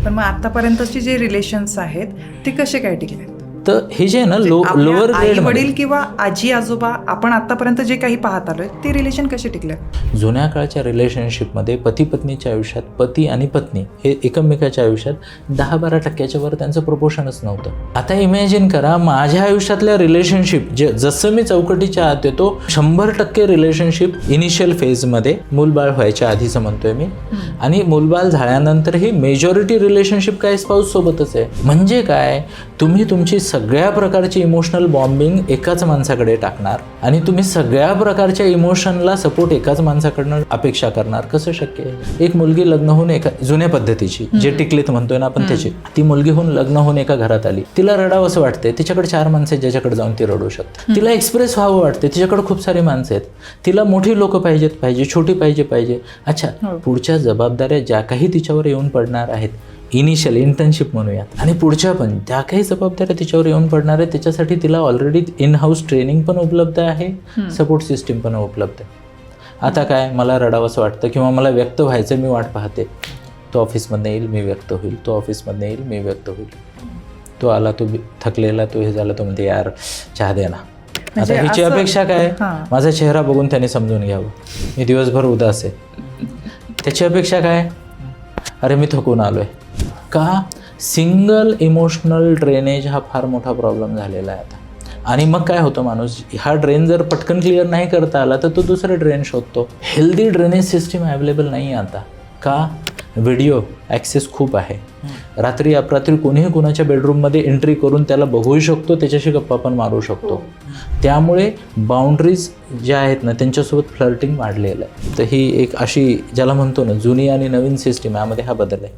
पण मग आतापर्यंतचे जे रिलेशन्स आहेत ते कसे काय टिकले? तर हे जे आहे ना लोअर आई ग्रेड वडील किंवा आजी आजोबा आपण आतापर्यंत जे काही पाहत आलोय ते रिलेशन कसे टिकले? जुन्या काळच्या रिलेशनशिपमध्ये पती पत्नीच्या आयुष्यात पती आणि पत्नी हे एकमेकाच्या आयुष्यात 10-12% वर त्यांचं प्रपोर्शनच नव्हतं. आता इमॅजिन करा माझ्या आयुष्यातल्या रिलेशनशिप जसं मी चौकटीच्या आत येतो 100% रिलेशनशिप इनिशियल फेजमध्ये मूलबाळ व्हायच्या आधीचं म्हणतोय मी, आणि मूलबाळ झाल्यानंतर ही मेजॉरिटी रिलेशनशिप काय स्पाऊस सोबतच आहे. म्हणजे काय, तुम्ही तुमची सगळ्या प्रकारची इमोशनल बॉम्बिंग एकाच माणसाकडे टाकणार आणि तुम्ही सगळ्या प्रकारच्या इमोशनला सपोर्ट एकाच माणसाकडनं अपेक्षा करणार. कसं शक्य आहे? एक मुलगी लग्न होऊन एका जुन्या पद्धतीची जे टिकलीत म्हणतोय ना आपण त्याची, ती मुलगी होऊन लग्न होऊन एका घरात आली, तिला रडावं असं वाटतंय, तिच्याकडे 4 माणसं आहेत ज्याच्याकडे जाऊन ती रडू शकते. तिला एक्सप्रेस व्हावं वाटते, तिच्याकडे खूप सारी माणसं आहेत, तिला मोठी लोक पाहिजे छोटी पाहिजे. अच्छा, पुढच्या जबाबदाऱ्या ज्या काही तिच्यावर येऊन पडणार आहेत, इनिशियल इंटर्नशिप म्हणूयात, आणि पुढच्या पण त्या काही जबाबदाऱ्या तिच्यावर येऊन पडणार आहेत, त्याच्यासाठी तिला ऑलरेडी इन हाऊस ट्रेनिंग पण उपलब्ध आहे, सपोर्ट सिस्टीम पण उपलब्ध आहे. आता काय, मला रडावंसं वाटतं किंवा मला व्यक्त व्हायचं, मी वाट पाहते, तो ऑफिसमधनं येईल मी व्यक्त होईल, तो ऑफिसमधनं येईल मी व्यक्त होईल, तो आला तो थकलेला, तो हे झाला, तो म्हणते यार चहा दे ना. आता हिची अपेक्षा काय, माझा चेहरा बघून त्याने समजून घ्यावं मी दिवसभर उदास आहे. त्याची अपेक्षा काय, अरे मी थकून आलोय. का? सिंगल इमोशनल ड्रेनेज हा फार मोठा प्रॉब्लेम झालेला आहे आता. आणि मग काय होतं, माणूस हा ड्रेन जर पटकन क्लिअर नाही करता आला तर तो दुसरा ड्रेन शोधतो. हेल्दी ड्रेनेज सिस्टीम अवेलेबल नाही आहे आता. का? व्हिडिओ ॲक्सेस खूप आहे, रात्री अपरात्री कोणीही कोणाच्या बेडरूममध्ये एंट्री करून त्याला बघूही शकतो, त्याच्याशी गप्पा पण मारू शकतो. त्यामुळे बाउंड्रीज ज्या आहेत ना त्यांच्यासोबत फ्लर्टिंग वाढलेलं आहे. तर ही एक अशी ज्याला म्हणतो ना जुनी आणि नवीन सिस्टीम, यामध्ये हा बदल आहे.